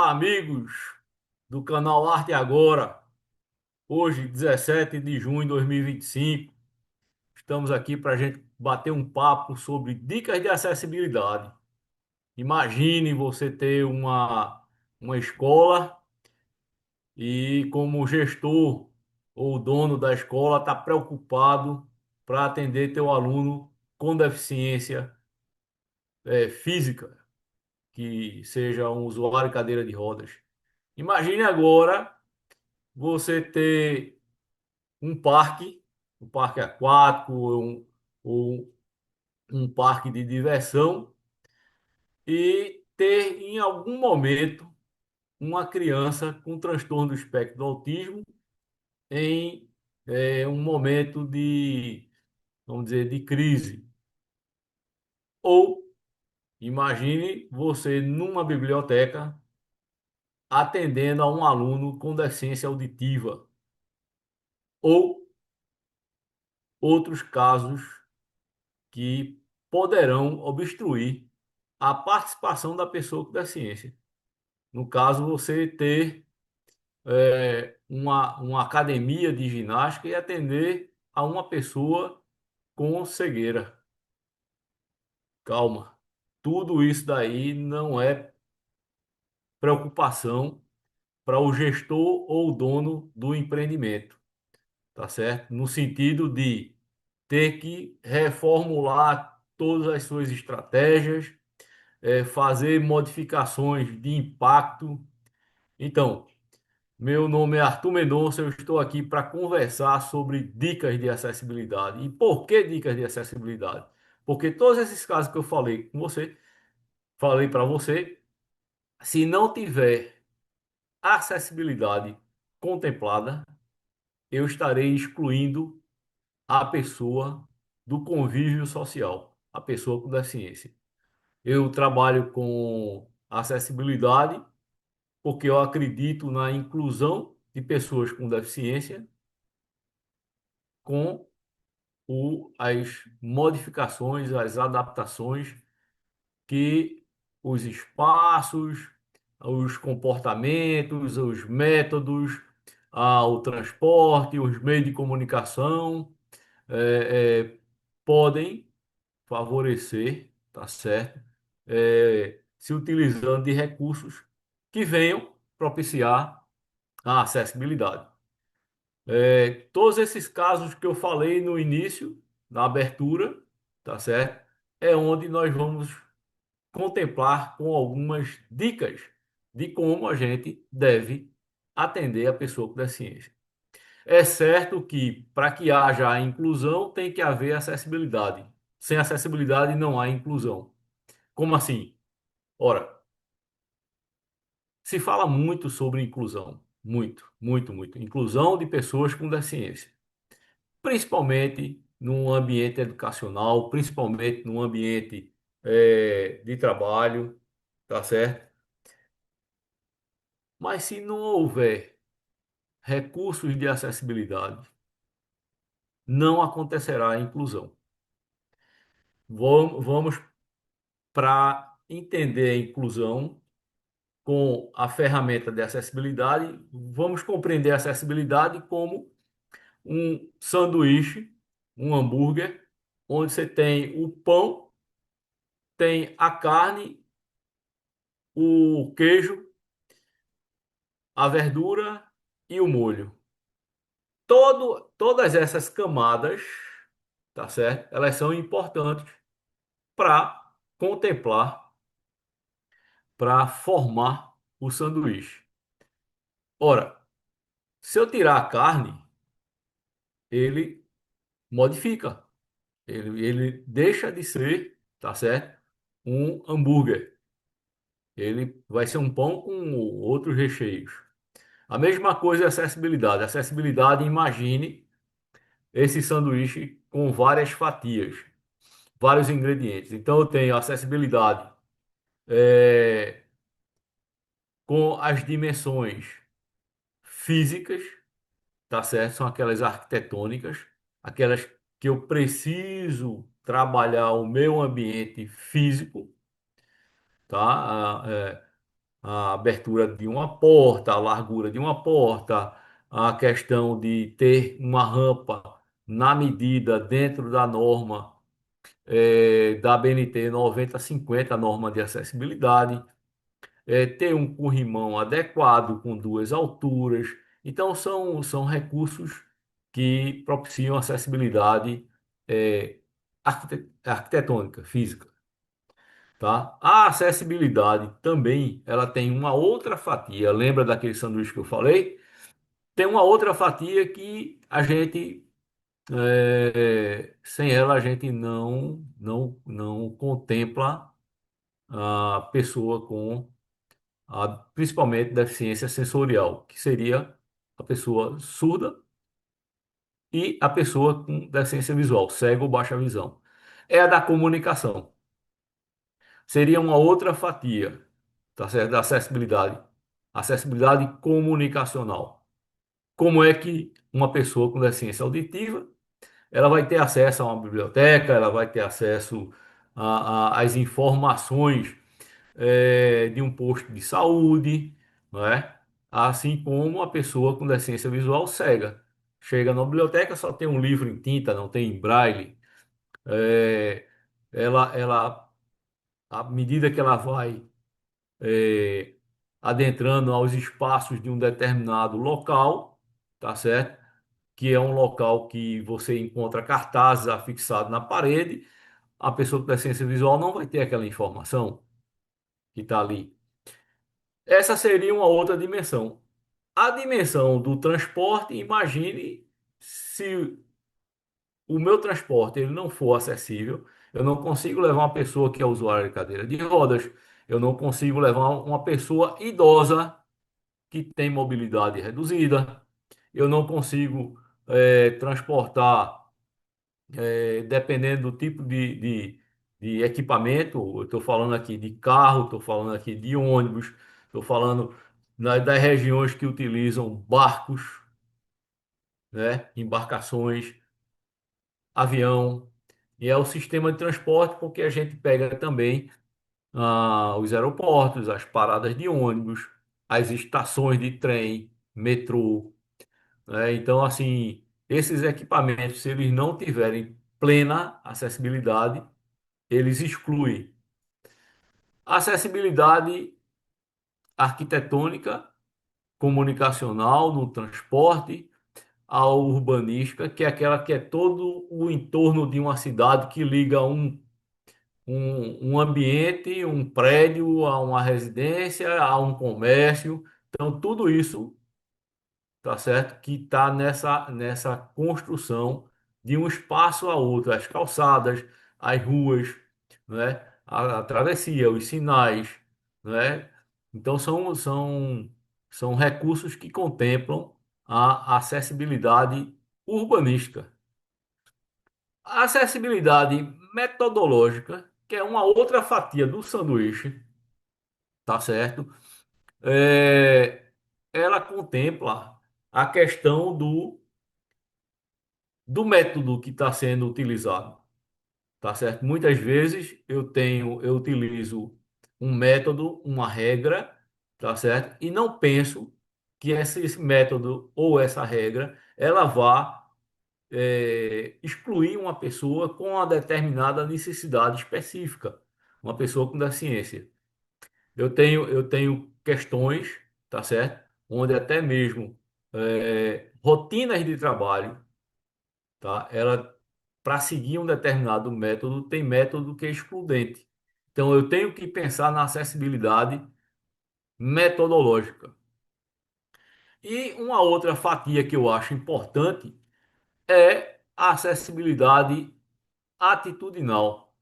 Fala, amigos do canal Arte Agora. Hoje, 17 de junho de 2025, estamos aqui para a gente bater um papo sobre dicas de acessibilidade. Imagine você ter uma escola e, como gestor ou dono da escola, está preocupado para atender teu aluno com deficiência física, que seja um usuário de cadeira de rodas. Imagine agora você ter um parque aquático, ou um parque de diversão, e ter em algum momento uma criança com transtorno do espectro do autismo em um momento de, vamos dizer, de crise. Ou imagine você numa biblioteca atendendo a um aluno com deficiência auditiva, ou outros casos que poderão obstruir a participação da pessoa com deficiência. No caso, você ter uma academia de ginástica e atender a uma pessoa com cegueira. Calma. Tudo isso daí não é preocupação para o gestor ou o dono do empreendimento, tá certo? No sentido de ter que reformular todas as suas estratégias, fazer modificações de impacto. Então, meu nome é Arthur Mendonça, eu estou aqui para conversar sobre dicas de acessibilidade. E por que dicas de acessibilidade? Porque todos esses casos que eu falei com você, falei para você, se não tiver acessibilidade contemplada, eu estarei excluindo a pessoa do convívio social, a pessoa com deficiência. Eu trabalho com acessibilidade porque eu acredito na inclusão de pessoas com deficiência com as modificações, as adaptações que os espaços, os comportamentos, os métodos, o transporte, os meios de comunicação eh, eh, podem favorecer, tá certo? Se utilizando de recursos que venham propiciar a acessibilidade. Todos esses casos que eu falei no início, na abertura, tá certo? É onde nós vamos contemplar com algumas dicas de como a gente deve atender a pessoa com deficiência. É certo que para que haja a inclusão tem que haver acessibilidade. Sem acessibilidade não há inclusão. Como assim? Ora, se fala muito sobre inclusão, muito, muito, muito. Inclusão de pessoas com deficiência, principalmente no ambiente educacional, principalmente no ambiente de trabalho, tá certo? Mas se não houver recursos de acessibilidade, não acontecerá a inclusão. Vamos para entender a inclusão com a ferramenta de acessibilidade, vamos compreender a acessibilidade como um sanduíche, um hambúrguer, onde você tem o pão, tem a carne, o queijo, a verdura e o molho. Todas essas camadas, tá certo? Elas são importantes para contemplar, para formar o sanduíche. Ora, se eu tirar a carne, ele modifica, ele deixa de ser, tá certo? Um hambúrguer. Ele vai ser um pão com outros recheios. A mesma coisa é acessibilidade. Acessibilidade, imagine esse sanduíche com várias fatias, vários ingredientes. Então eu tenho acessibilidade é, com as dimensões físicas, tá certo? São aquelas arquitetônicas, aquelas que eu preciso trabalhar o meu ambiente físico, tá? a abertura de uma porta, a largura de uma porta, a questão de ter uma rampa na medida dentro da norma da BNT 9050, a norma de acessibilidade, ter um corrimão adequado com duas alturas. Então, são recursos que propiciam acessibilidade arquitetônica, física. Tá? A acessibilidade também, ela tem uma outra fatia. Lembra daquele sanduíche que eu falei? Tem uma outra fatia que a gente, sem ela, a gente não contempla a pessoa com, principalmente, deficiência sensorial, que seria a pessoa surda e a pessoa com deficiência visual, cego ou baixa visão. É a da comunicação. Seria uma outra fatia, tá certo? Da acessibilidade. Acessibilidade comunicacional. Como é que uma pessoa com deficiência auditiva, ela vai ter acesso a uma biblioteca, ela vai ter acesso às informações de um posto de saúde, não é? Assim como a pessoa com deficiência visual cega. Chega na biblioteca, só tem um livro em tinta, não tem em braille. É, ela, à medida que ela vai é, adentrando aos espaços de um determinado local, tá certo? Que é um local que você encontra cartazes afixados na parede, a pessoa com deficiência visual não vai ter aquela informação que está ali. Essa seria uma outra dimensão. A dimensão do transporte, imagine se o meu transporte ele não for acessível, eu não consigo levar uma pessoa que é usuária de cadeira de rodas, eu não consigo levar uma pessoa idosa que tem mobilidade reduzida. Eu não consigo transportar, dependendo do tipo de equipamento. Eu estou falando aqui de carro, estou falando aqui de ônibus, estou falando das regiões que utilizam barcos, né, embarcações, avião. E é o sistema de transporte porque a gente pega também os aeroportos, as paradas de ônibus, as estações de trem, metrô. Né? Então, assim, esses equipamentos, se eles não tiverem plena acessibilidade, eles excluem acessibilidade arquitetônica, comunicacional no transporte, a urbanística, que é aquela que é todo o entorno de uma cidade que liga um ambiente, um prédio, a uma residência, a um comércio. Então, tudo isso, tá certo? Que está nessa construção de um espaço a outro, as calçadas, as ruas, né? A travessia, os sinais, né? Então são recursos que contemplam a acessibilidade urbanística. A acessibilidade metodológica, que é uma outra fatia do sanduíche, tá certo? É, ela contempla a questão do método que está sendo utilizado, tá certo? Muitas vezes eu utilizo um método, uma regra, tá certo? E não penso que esse método ou essa regra ela vá excluir uma pessoa com uma determinada necessidade específica, uma pessoa com deficiência. Eu tenho questões, tá certo? Onde até mesmo rotinas de trabalho, tá? Ela, para seguir um determinado método, tem método que é excludente. Então, eu tenho que pensar na acessibilidade metodológica. E uma outra fatia que eu acho importante é a acessibilidade atitudinal.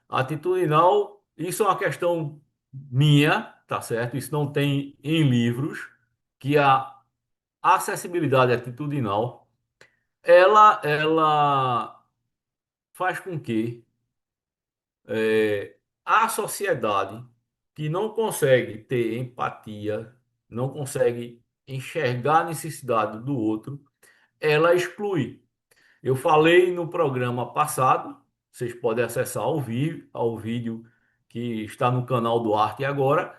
Atitudinal, isso é uma questão minha, tá certo? Isso não tem em livros, que a acessibilidade atitudinal, ela faz com que a sociedade que não consegue ter empatia, não consegue enxergar a necessidade do outro, ela exclui. Eu falei no programa passado, vocês podem acessar ao vídeo que está no canal do Arte Agora,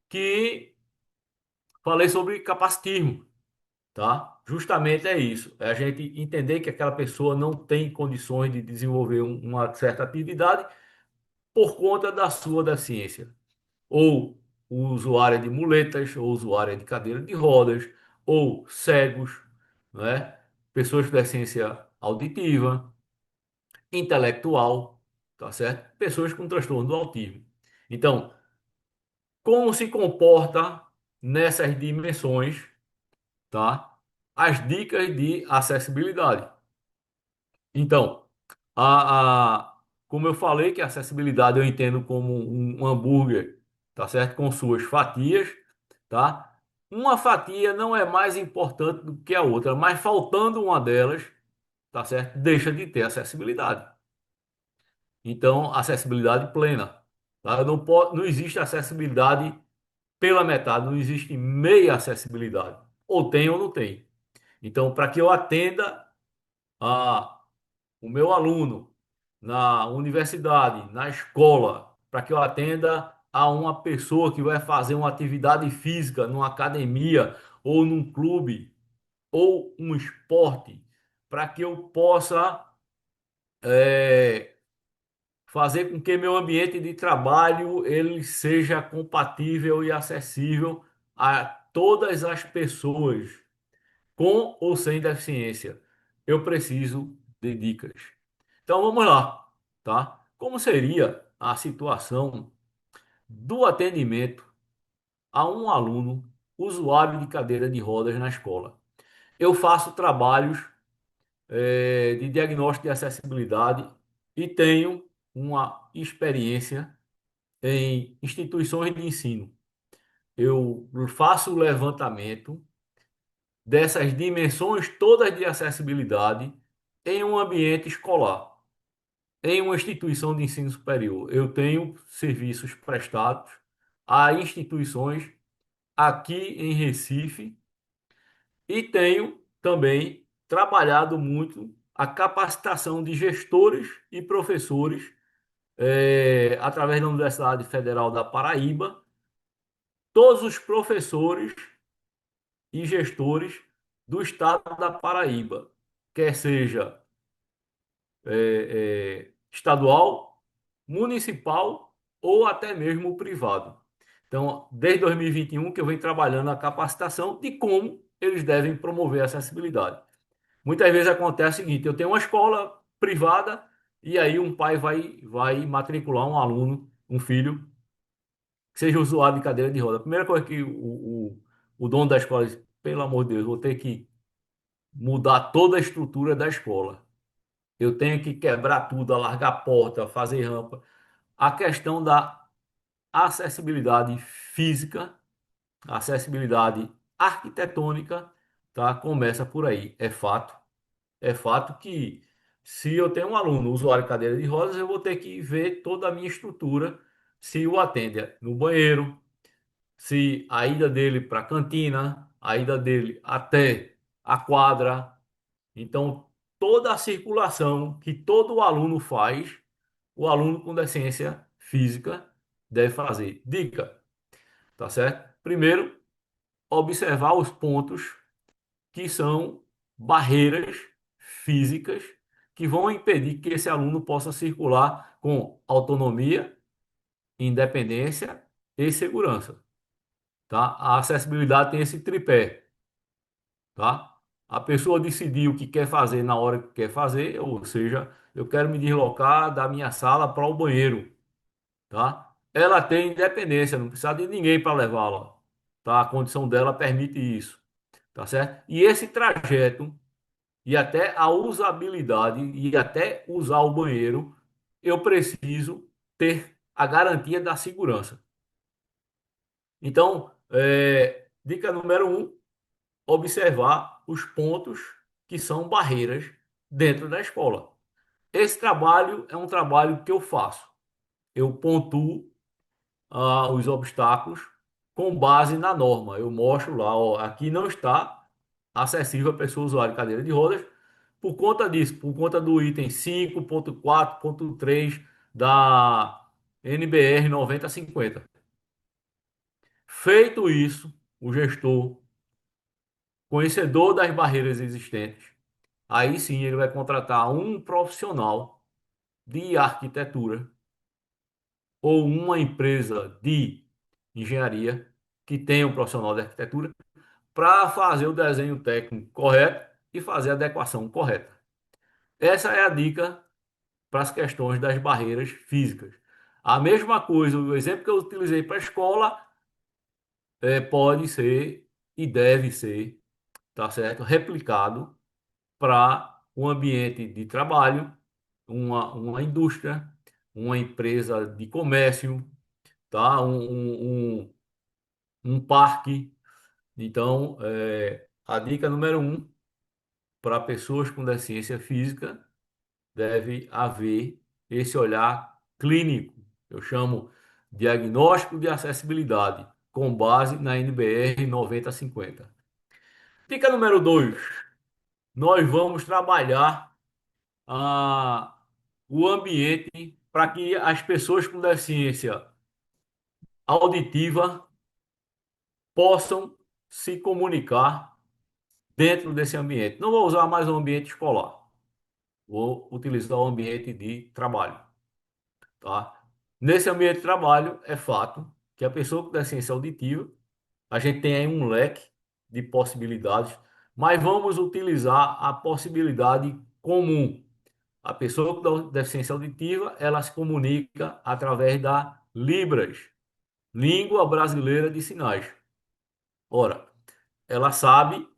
que falei sobre capacitismo, tá? Justamente é isso, é a gente entender que aquela pessoa não tem condições de desenvolver uma certa atividade por conta da sua deficiência, ou o usuário de muletas, ou usuário de cadeira de rodas, ou cegos, né? Pessoas com deficiência auditiva, intelectual, tá certo? Pessoas com transtorno do autismo. Então, como se comporta nessas dimensões, tá? As dicas de acessibilidade. Então, como eu falei que a acessibilidade eu entendo como um hambúrguer, tá certo? Com suas fatias, tá? Uma fatia não é mais importante do que a outra, mas faltando uma delas, tá certo? Deixa de ter acessibilidade. Então, acessibilidade plena, tá? Não existe acessibilidade pela metade, não existe meia acessibilidade. Ou tem ou não tem. Então, para que eu atenda a o meu aluno na universidade, na escola, para que eu atenda a uma pessoa que vai fazer uma atividade física numa academia ou num clube ou um esporte, para que eu possa fazer com que meu ambiente de trabalho ele seja compatível e acessível a todas as pessoas, com ou sem deficiência. Eu preciso de dicas. Então vamos lá, tá? Como seria a situação do atendimento a um aluno usuário de cadeira de rodas na escola? Eu faço trabalhos de diagnóstico de acessibilidade e tenho uma experiência em instituições de ensino. Eu faço o levantamento dessas dimensões todas de acessibilidade em um ambiente escolar. Em uma instituição de ensino superior, eu tenho serviços prestados a instituições aqui em Recife e tenho também trabalhado muito a capacitação de gestores e professores através da Universidade Federal da Paraíba, todos os professores e gestores do estado da Paraíba, quer seja estadual, municipal ou até mesmo privado. Então, desde 2021 que eu venho trabalhando a capacitação de como eles devem promover a acessibilidade. Muitas vezes acontece o seguinte, eu tenho uma escola privada e aí um pai vai matricular um aluno, um filho, que seja usuário de cadeira de roda. A primeira coisa que o dono da escola diz, pelo amor de Deus, vou ter que mudar toda a estrutura da escola. Eu tenho que quebrar tudo, alargar a porta, fazer rampa. A questão da acessibilidade física, acessibilidade arquitetônica, tá? Começa por aí. É fato. É fato que se eu tenho um aluno usuário de cadeira de rodas, eu vou ter que ver toda a minha estrutura, se o atende no banheiro, se a ida dele para a cantina, a ida dele até a quadra. Então, toda a circulação que todo aluno faz, o aluno com deficiência física deve fazer. Dica, tá certo? Primeiro, observar os pontos que são barreiras físicas que vão impedir que esse aluno possa circular com autonomia, independência e segurança, tá? A acessibilidade tem esse tripé, tá? A pessoa decidir o que quer fazer na hora que quer fazer, ou seja, eu quero me deslocar da minha sala para o banheiro, tá? Ela tem independência, não precisa de ninguém para levá-la, tá? A condição dela permite isso, tá certo? E esse trajeto e até a usabilidade e até usar o banheiro, eu preciso ter a garantia da segurança. Então, dica número um, observar os pontos que são barreiras dentro da escola. Esse trabalho é um trabalho que eu faço. Eu pontuo os obstáculos com base na norma. Eu mostro lá, ó, aqui não está acessível a pessoa usuária de cadeira de rodas por conta disso, por conta do item 5.4.3 da NBR 9050. Feito isso, o gestor, conhecedor das barreiras existentes, aí sim ele vai contratar um profissional de arquitetura ou uma empresa de engenharia que tenha um profissional de arquitetura para fazer o desenho técnico correto e fazer a adequação correta. Essa é a dica para as questões das barreiras físicas. A mesma coisa, o exemplo que eu utilizei para a escola pode ser e deve ser, tá certo? Replicado para um ambiente de trabalho, uma indústria, uma empresa de comércio, tá? Um parque. Então, a dica número um para pessoas com deficiência física deve haver esse olhar clínico. Eu chamo diagnóstico de acessibilidade, com base na NBR 9050. Dica número 2: nós vamos trabalhar ah, o ambiente para que as pessoas com deficiência auditiva possam se comunicar dentro desse ambiente. Não vou usar mais o ambiente escolar, vou utilizar o ambiente de trabalho, tá? Nesse ambiente de trabalho, é fato que a pessoa com deficiência auditiva, a gente tem aí um leque de possibilidades, mas vamos utilizar a possibilidade comum. A pessoa com deficiência auditiva, ela se comunica através da Libras, Língua Brasileira de Sinais. Ora, ela sabe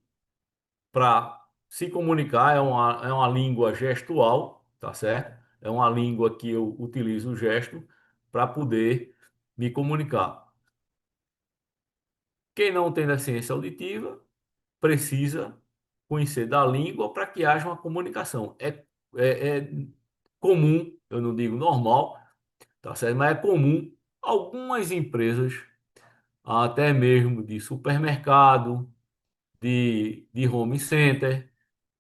para se comunicar, é uma língua gestual, tá certo? É uma língua que eu utilizo o gesto para poder me comunicar. Quem não tem deficiência auditiva precisa conhecer da língua para que haja uma comunicação. É comum, eu não digo normal, tá certo? Mas é comum algumas empresas, até mesmo de supermercado, de home center,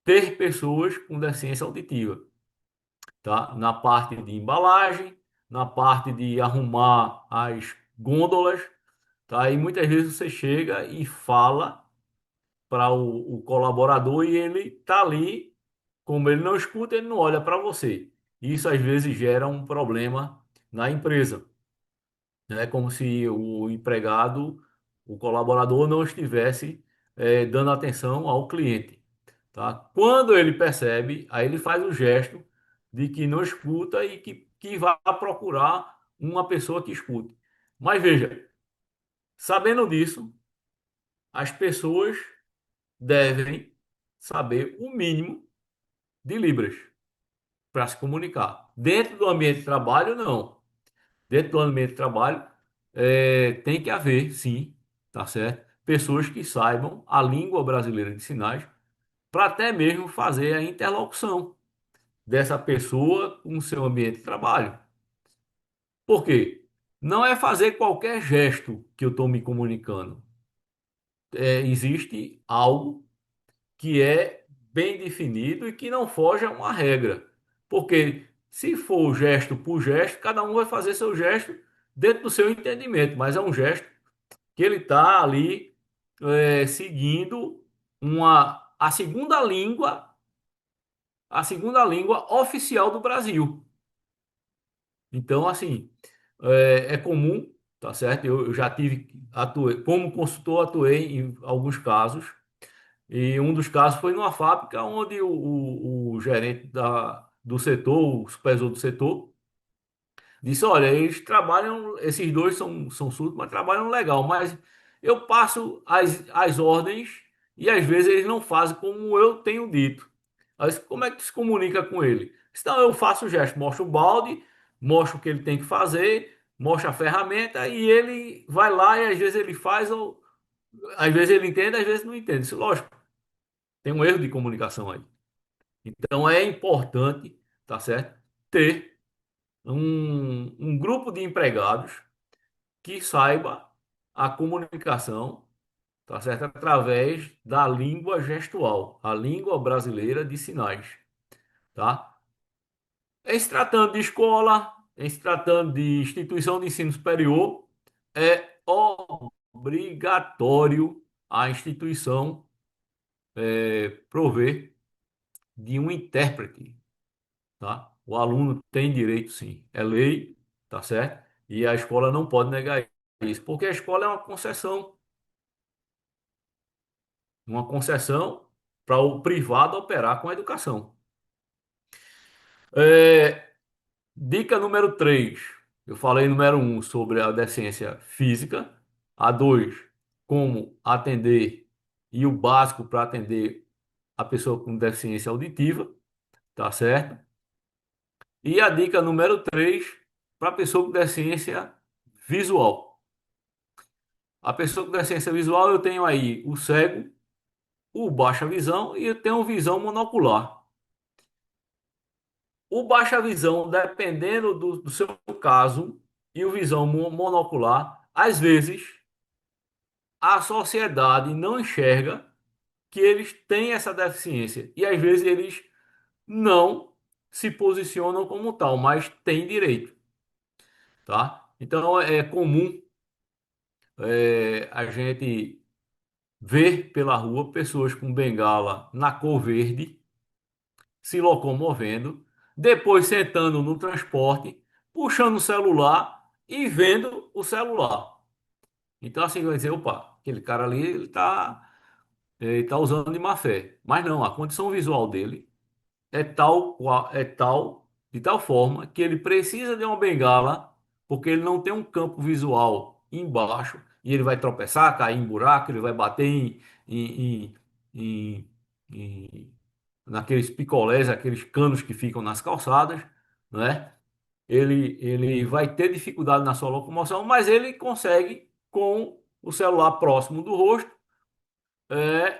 ter pessoas com deficiência auditiva, tá? Na parte de embalagem, na parte de arrumar as gôndolas, tá? E muitas vezes você chega e fala para o colaborador e ele tá ali, como ele não escuta, ele não olha para você. Isso às vezes gera um problema na empresa. É como se o empregado, o colaborador não estivesse dando atenção ao cliente, tá? Quando ele percebe, aí ele faz o gesto de que não escuta e que vai procurar uma pessoa que escute. Mas veja, sabendo disso, as pessoas devem saber o mínimo de Libras para se comunicar. Dentro do ambiente de trabalho, não. Dentro do ambiente de trabalho, tem que haver, sim, tá certo? Pessoas que saibam a língua brasileira de sinais para até mesmo fazer a interlocução dessa pessoa com o seu ambiente de trabalho. Por quê? Não é fazer qualquer gesto que eu estou me comunicando. Existe algo que é bem definido e que não foge a uma regra. Porque se for gesto por gesto, cada um vai fazer seu gesto dentro do seu entendimento, mas é um gesto que ele está ali seguindo a segunda língua oficial do Brasil. Então, assim, é comum, tá certo? Eu já atuei, como consultor, atuei em alguns casos, e um dos casos foi numa fábrica onde o gerente do setor, o supervisor do setor, disse: Olha, eles trabalham, esses dois são surdos, mas trabalham legal, mas eu passo as ordens e às vezes eles não fazem como eu tenho dito. Aí, eu disse, como é que tu se comunica com ele? Então eu faço o gesto, mostro o balde, mostro o que ele tem que fazer, mostro a ferramenta e ele vai lá e às vezes ele faz, ou às vezes ele entende, às vezes não entende. Isso, lógico, tem um erro de comunicação aí. Então é importante, tá certo? Ter um grupo de empregados que saiba a comunicação, tá certo? Através da língua gestual, a língua brasileira de sinais, tá? Em se tratando de escola, em se tratando de instituição de ensino superior, é obrigatório a instituição prover de um intérprete, tá? O aluno tem direito, sim. É lei, tá certo? E a escola não pode negar isso, porque a escola é uma concessão para o privado operar com a educação. É, dica número 3. Eu falei número um sobre a deficiência física. A 2, como atender e o básico para atender a pessoa com deficiência auditiva, tá certo? E a dica número 3 para a pessoa com deficiência visual. A pessoa com deficiência visual, eu tenho aí o cego, o baixa visão e eu tenho visão monocular. O baixa visão, dependendo do seu caso, e o visão monocular, às vezes a sociedade não enxerga que eles têm essa deficiência. E às vezes eles não se posicionam como tal, mas têm direito, tá? Então é comum a gente ver pela rua pessoas com bengala na cor verde se locomovendo, depois sentando no transporte, puxando o celular e vendo o celular. Então, assim, vai dizer, opa, aquele cara ali, ele tá usando de má fé. Mas não, a condição visual dele é tal, de tal forma que ele precisa de uma bengala, porque ele não tem um campo visual embaixo, e ele vai tropeçar, cair em buraco, ele vai bater em, em, em- naqueles picolés, aqueles canos que ficam nas calçadas, né? Ele vai ter dificuldade na sua locomoção, mas ele consegue, com o celular próximo do rosto,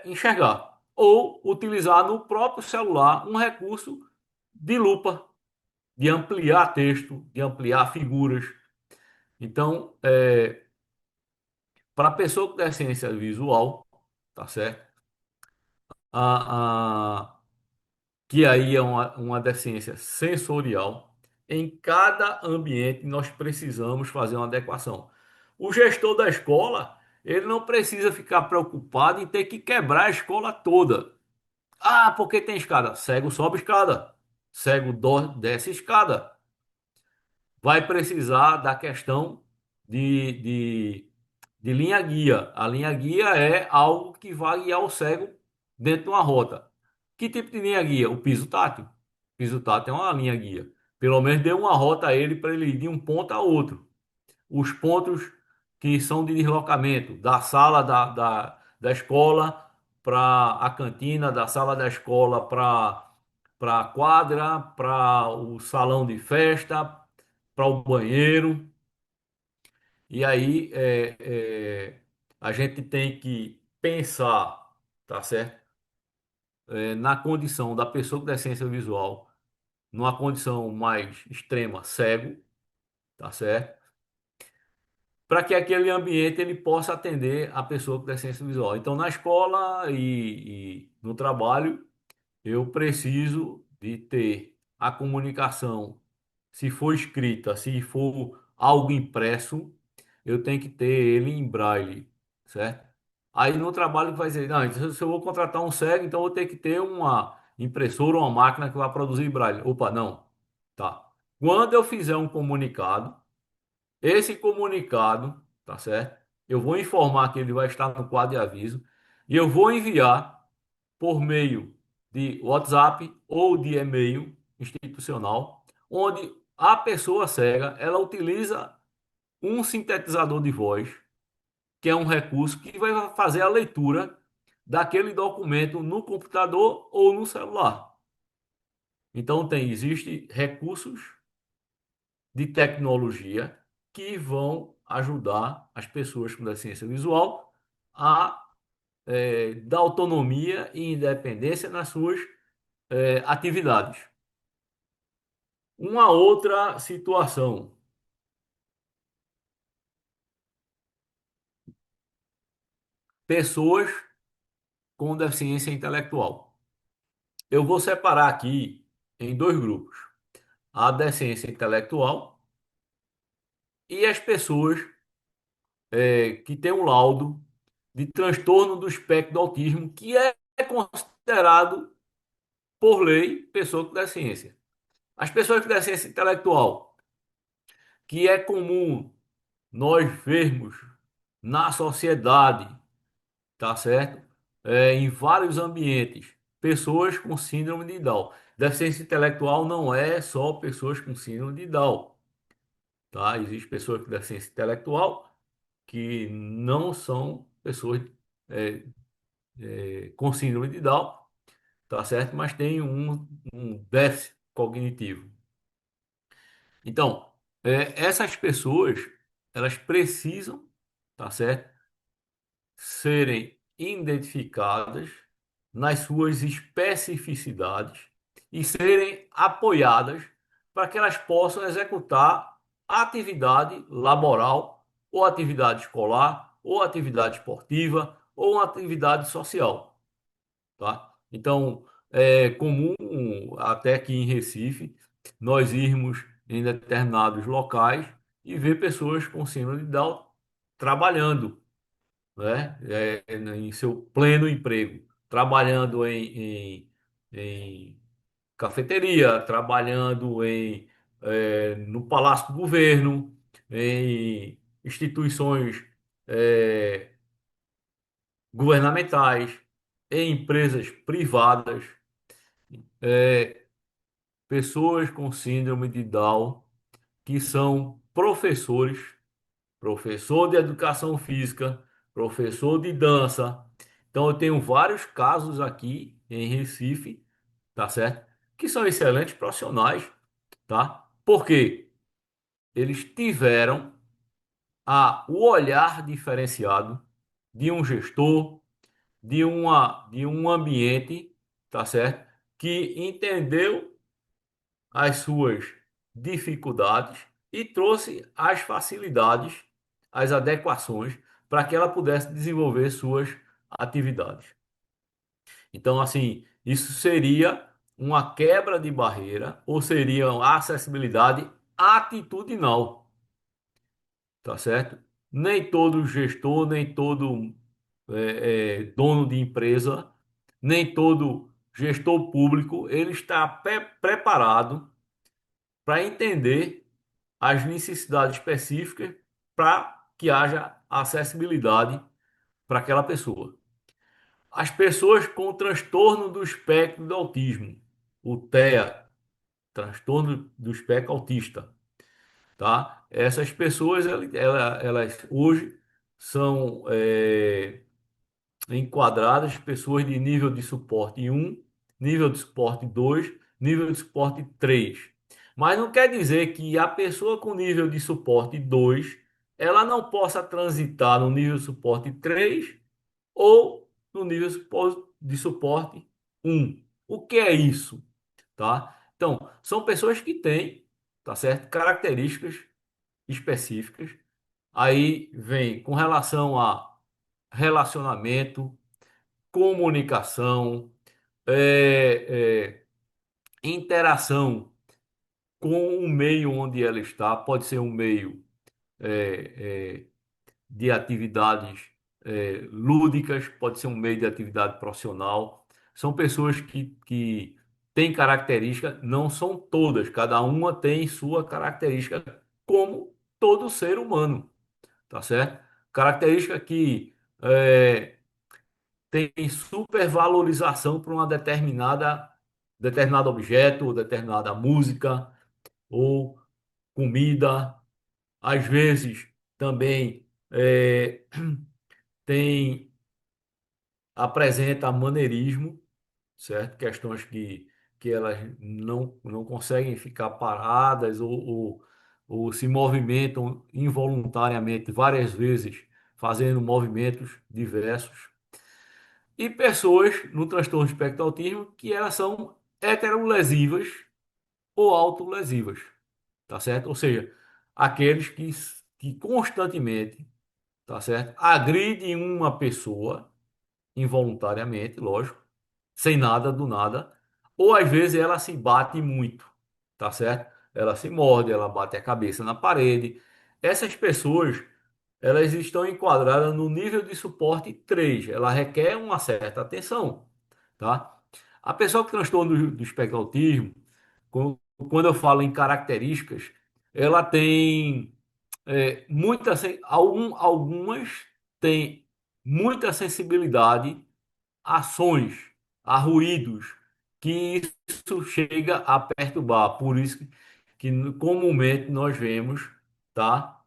enxergar. Ou utilizar no próprio celular um recurso de lupa, de ampliar texto, de ampliar figuras. Então, para a pessoa com deficiência visual, tá certo? Que aí é uma deficiência sensorial. Em cada ambiente nós precisamos fazer uma adequação. O gestor da escola, ele não precisa ficar preocupado em ter que quebrar a escola toda. Ah, porque tem escada? Cego sobe escada. Cego desce escada. Vai precisar da questão de, de, de linha guia. A linha guia é algo que vai guiar o cego dentro de uma rota. Que tipo de linha guia? O piso tátil. O piso tátil é uma linha guia. Pelo menos dê uma rota a ele para ele ir de um ponto a outro. Os pontos que são de deslocamento da sala da escola para a cantina, da sala da escola para a quadra, para o salão de festa, para o banheiro. E aí a gente tem que pensar, tá certo? Na condição da pessoa com deficiência visual, numa condição mais extrema, cego, tá certo? Para que aquele ambiente ele possa atender a pessoa com deficiência visual. Então, na escola e no trabalho, eu preciso de ter a comunicação, se for escrita, se for algo impresso, eu tenho que ter ele em braille, certo? Aí no trabalho vai dizer, não, então, se eu vou contratar um cego, então eu vou ter que ter uma impressora, uma máquina que vai produzir braille. Opa, não. Tá. Quando eu fizer um comunicado, esse comunicado, tá certo? Eu vou informar que ele vai estar no quadro de aviso e eu vou enviar por meio de WhatsApp ou de e-mail institucional, onde a pessoa cega, ela utiliza um sintetizador de voz, que é um recurso que vai fazer a leitura daquele documento no computador ou no celular. Então existe recursos de tecnologia que vão ajudar as pessoas com deficiência visual a dar autonomia e independência nas suas atividades. Uma outra situação, pessoas com deficiência intelectual. Eu vou separar aqui em dois grupos: a deficiência intelectual e as pessoas que tem um laudo de transtorno do espectro do autismo, que é considerado, por lei, pessoa com deficiência. As pessoas com deficiência intelectual, que é comum nós vermos na sociedade, tá certo? Em vários ambientes, pessoas com síndrome de Down. Deficiência intelectual não é só pessoas com síndrome de Down, tá? Existem pessoas com deficiência intelectual que não são pessoas é, com síndrome de Down, tá certo? Mas tem um déficit cognitivo. Então, essas pessoas, elas precisam, tá certo? Serem identificadas nas suas especificidades e serem apoiadas para que elas possam executar atividade laboral, ou atividade escolar, ou atividade esportiva, ou uma atividade social, tá? Então, é comum até aqui em Recife nós irmos em determinados locais e ver pessoas com síndrome de Down trabalhando, né? Em seu pleno emprego, trabalhando em cafeteria, trabalhando no Palácio do Governo, em instituições é, governamentais, em empresas privadas, é, pessoas com síndrome de Down que são professores, professor de educação física, professor de dança. Então, eu tenho vários casos aqui em Recife, tá certo? Que são excelentes profissionais, tá? Porque eles tiveram o olhar diferenciado de um gestor, de um ambiente, tá certo? Que entendeu as suas dificuldades e trouxe as facilidades, as adequações para que ela pudesse desenvolver suas atividades. Então, assim, isso seria uma quebra de barreira ou seria uma acessibilidade atitudinal, tá certo? Nem todo gestor, nem todo dono de empresa, nem todo gestor público, ele está preparado para entender as necessidades específicas para que haja acessibilidade para aquela pessoa. As pessoas com transtorno do espectro do autismo, o TEA, transtorno do espectro autista, tá? Essas pessoas, elas hoje são enquadradas pessoas de nível de suporte 1, nível de suporte 2, nível de suporte 3. Mas não quer dizer que a pessoa com nível de suporte 2, ela não possa transitar no nível de suporte 3 ou no nível de suporte 1. O que é isso? Tá? Então, são pessoas que têm, tá certo? Características específicas. Aí vem com relação a relacionamento, comunicação, interação com o meio onde ela está. Pode ser um meio é, de atividades lúdicas, pode ser um meio de atividade profissional. São pessoas que têm características, não são todas, cada uma tem sua característica, como todo ser humano, tá certo? Característica que tem supervalorização para uma determinado objeto, determinada música ou comida. Às vezes também tem apresenta maneirismo, certo? Questões que elas não conseguem ficar paradas ou se movimentam involuntariamente várias vezes, fazendo movimentos diversos. E pessoas no transtorno de espectro autismo que elas são heterolesivas ou autolesivas, tá certo? Ou seja, aqueles que constantemente, tá certo? Agridem uma pessoa involuntariamente, lógico, sem nada do nada, ou às vezes ela se bate muito, tá certo? Ela se morde, ela bate a cabeça na parede. Essas pessoas elas estão enquadradas no nível de suporte 3. Ela requer uma certa atenção, tá? A pessoa com transtorno do espectro autismo, quando eu falo em características, ela tem algumas têm muita sensibilidade a sons, a ruídos, que isso chega a perturbar. Por isso que comumente nós vemos, tá?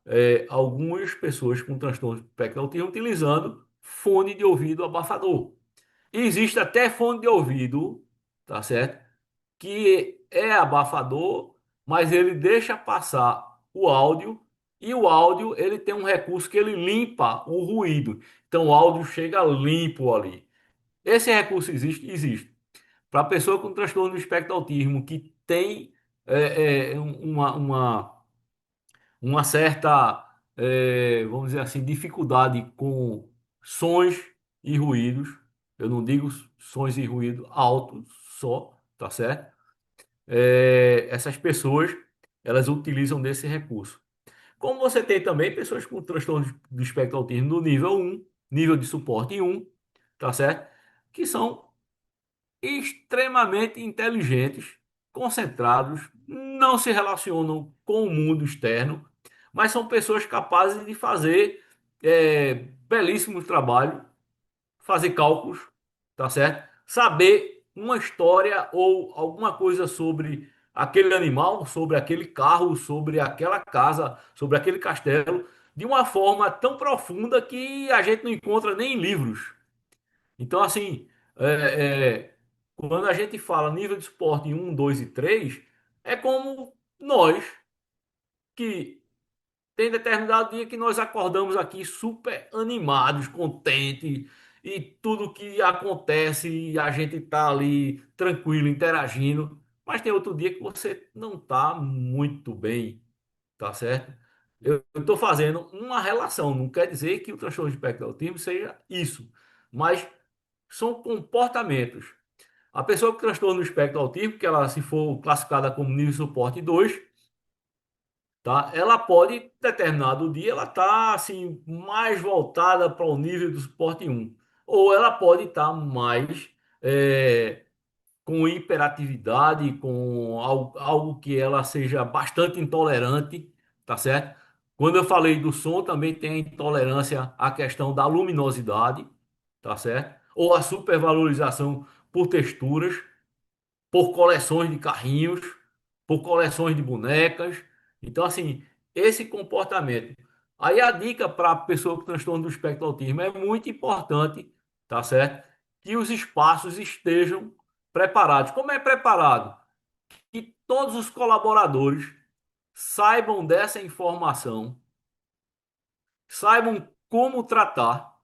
Algumas pessoas com transtorno de espectro autismo utilizando fone de ouvido abafador. Existe até fone de ouvido, tá certo? Que é abafador, mas ele deixa passar o áudio e o áudio ele tem um recurso que ele limpa o ruído. Então o áudio chega limpo ali. Esse recurso existe? Existe. Para a pessoa com transtorno do espectro autismo que tem uma certa, vamos dizer assim, dificuldade com sons e ruídos, eu não digo sons e ruído altos só, tá certo? Essas pessoas elas utilizam desse recurso. Como você tem também pessoas com transtorno do espectro autismo no nível um, nível de suporte um, tá certo? Que são extremamente inteligentes, concentrados, não se relacionam com o mundo externo, mas são pessoas capazes de fazer belíssimos trabalhos, fazer cálculos, tá certo? Saber uma história ou alguma coisa sobre aquele animal, sobre aquele carro, sobre aquela casa, sobre aquele castelo, de uma forma tão profunda que a gente não encontra nem em livros. Então, assim, quando a gente fala nível de esporte em 1, 2 e 3, é como nós que tem determinado dia que nós acordamos aqui super animados, contentes, e tudo que acontece, a gente tá ali tranquilo, interagindo. Mas tem outro dia que você não tá muito bem, tá certo? Eu estou fazendo uma relação, não quer dizer que o transtorno de espectro do autismo seja isso, mas são comportamentos. A pessoa com transtorno do espectro do autismo, que ela se for classificada como nível de suporte 2, tá? Ela pode, determinado dia, ela tá assim mais voltada para o nível do suporte um, ou ela pode estar mais é, com hiperatividade, com algo que ela seja bastante intolerante, tá certo? Quando eu falei do som, também tem a intolerância à questão da luminosidade, tá certo? Ou a supervalorização por texturas, por coleções de carrinhos, por coleções de bonecas. Então, assim, esse comportamento. Aí a dica para a pessoa com transtorno do espectro do autismo é muito importante, tá certo? Que os espaços estejam preparados. Como é preparado? Que todos os colaboradores saibam dessa informação, saibam como tratar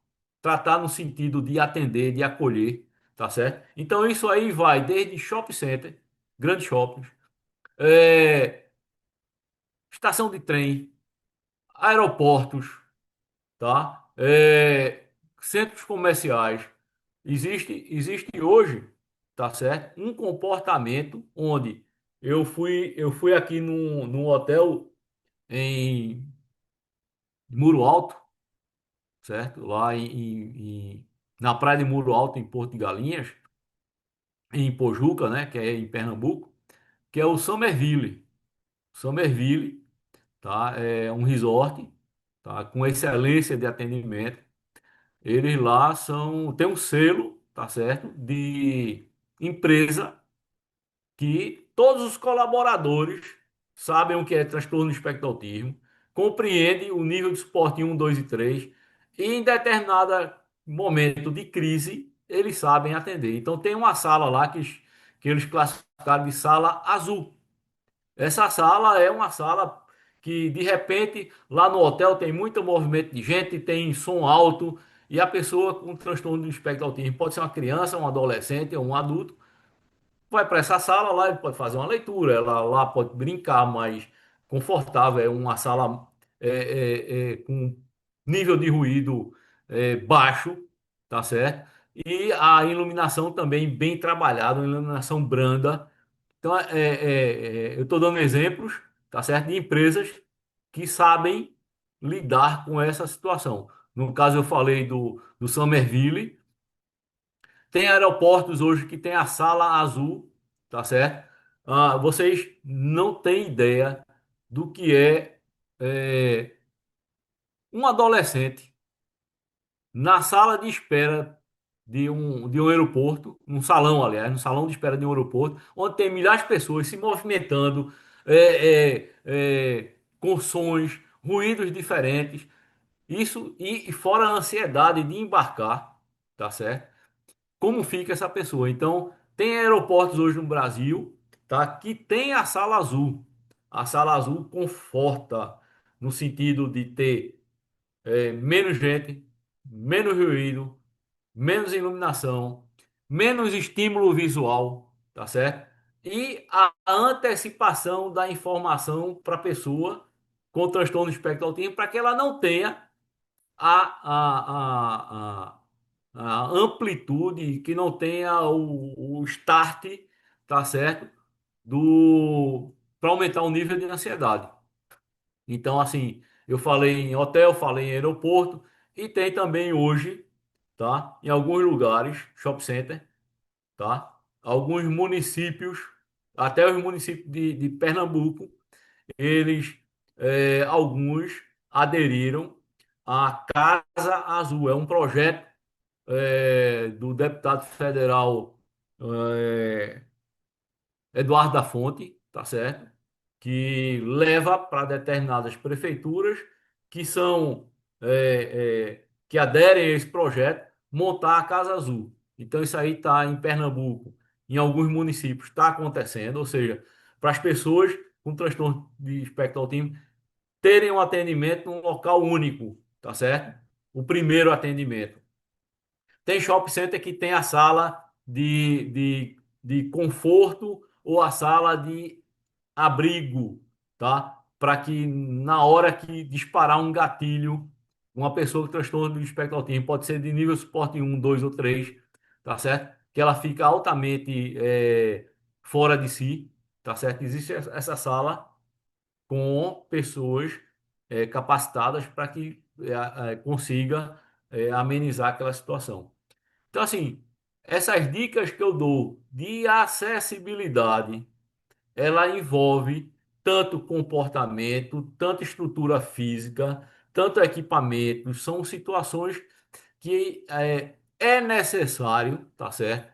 no sentido de atender, de acolher, tá certo? Então isso aí vai desde shopping center, grandes shoppings, é, estação de trem, aeroportos, tá? Centros comerciais. Existe hoje, tá certo? Um comportamento onde eu fui aqui num hotel em Muro Alto, certo? Lá na praia de Muro Alto, em Porto de Galinhas, em Pojuca, né? Que é em Pernambuco, que é o Summerville. Summerville, tá? É um resort, tá? Com excelência de atendimento. Eles lá tem um selo, tá certo? De empresa que todos os colaboradores sabem o que é transtorno do espectro do autismo, compreendem o nível de suporte um, 2 e 3, e em determinado momento de crise, eles sabem atender. Então tem uma sala lá que eles classificaram de sala azul. Essa sala é uma sala que, de repente, lá no hotel tem muito movimento de gente, tem som alto, e a pessoa com transtorno do espectro do autismo pode ser uma criança, um adolescente ou um adulto, vai para essa sala lá, ele pode fazer uma leitura, ela lá pode brincar mais confortável, é uma sala com nível de ruído baixo, tá certo? E a iluminação também bem trabalhada, uma iluminação branda. Então, eu estou dando exemplos, tá certo? De empresas que sabem lidar com essa situação. No caso, eu falei do Summerville. Tem aeroportos hoje que tem a sala azul, tá certo? Vocês não têm ideia do que é um adolescente na sala de espera de um aeroporto, num salão, aliás, no salão de espera de um aeroporto, onde tem milhares de pessoas se movimentando, com sons, ruídos diferentes. Isso e fora a ansiedade de embarcar, tá certo? Como fica essa pessoa? Então, tem aeroportos hoje no Brasil, tá? Que tem a sala azul. A sala azul conforta no sentido de ter menos gente, menos ruído, menos iluminação, menos estímulo visual, tá certo? E a antecipação da informação para a pessoa com transtorno de espectro autista para que ela não tenha a amplitude, que não tenha o start, tá certo? Para aumentar o nível de ansiedade. Então, assim, eu falei em hotel, falei em aeroporto, e tem também hoje, tá? Em alguns lugares, shopping center, tá? Alguns municípios, até os municípios de Pernambuco, eles, alguns aderiram à Casa Azul. É um projeto, do deputado federal, é, Eduardo da Fonte, tá certo? Que leva para determinadas prefeituras que são, que aderem a esse projeto, montar a Casa Azul. Então isso aí está em Pernambuco, em alguns municípios está acontecendo, ou seja, para as pessoas com transtorno de espectro autista terem um atendimento num local único, tá certo? O primeiro atendimento. Tem shopping center que tem a sala de conforto ou a sala de abrigo, tá? Para que na hora que disparar um gatilho, uma pessoa com transtorno de espectro autista, pode ser de nível suporte um, 2 ou 3, tá certo? Que ela fica altamente fora de si, tá certo? Existe essa sala com pessoas capacitadas para que consiga amenizar aquela situação. Então, assim, essas dicas que eu dou de acessibilidade, ela envolve tanto comportamento, tanto estrutura física, tanto equipamentos, são situações que é necessário, tá certo?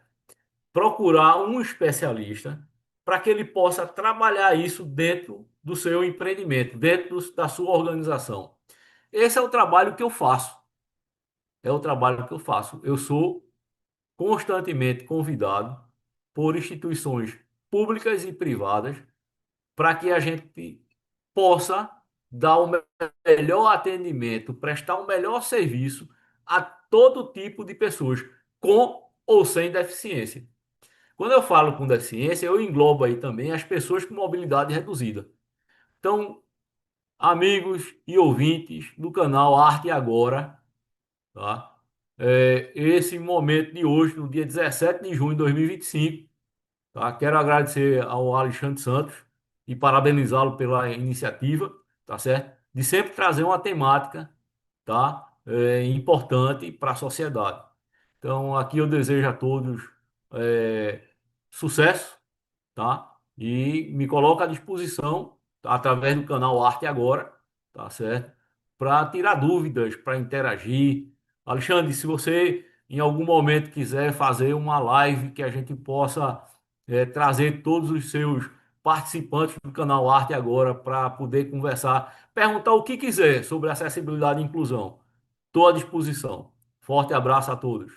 Procurar um especialista para que ele possa trabalhar isso dentro do seu empreendimento, dentro da sua organização. Esse é o trabalho que eu faço. É o trabalho que eu faço. Eu sou constantemente convidado por instituições públicas e privadas para que a gente possa dar o melhor atendimento, prestar um melhor serviço a todo tipo de pessoas, com ou sem deficiência. Quando eu falo com deficiência, eu englobo aí também as pessoas com mobilidade reduzida. Então, amigos e ouvintes do canal Arte Agora, tá? Esse momento de hoje, no dia 17 de junho de 2025, tá? Quero agradecer ao Alexandre Santos e parabenizá-lo pela iniciativa, tá certo? De sempre trazer uma temática, tá? Importante para a sociedade. Então, aqui eu desejo a todos sucesso, tá? E me coloco à disposição, tá? Através do canal Arte Agora, tá certo? Para tirar dúvidas, para interagir. Alexandre, se você em algum momento quiser fazer uma live que a gente possa trazer todos os seus participantes do canal Arte Agora para poder conversar, perguntar o que quiser sobre acessibilidade e inclusão. Estou à disposição. Forte abraço a todos.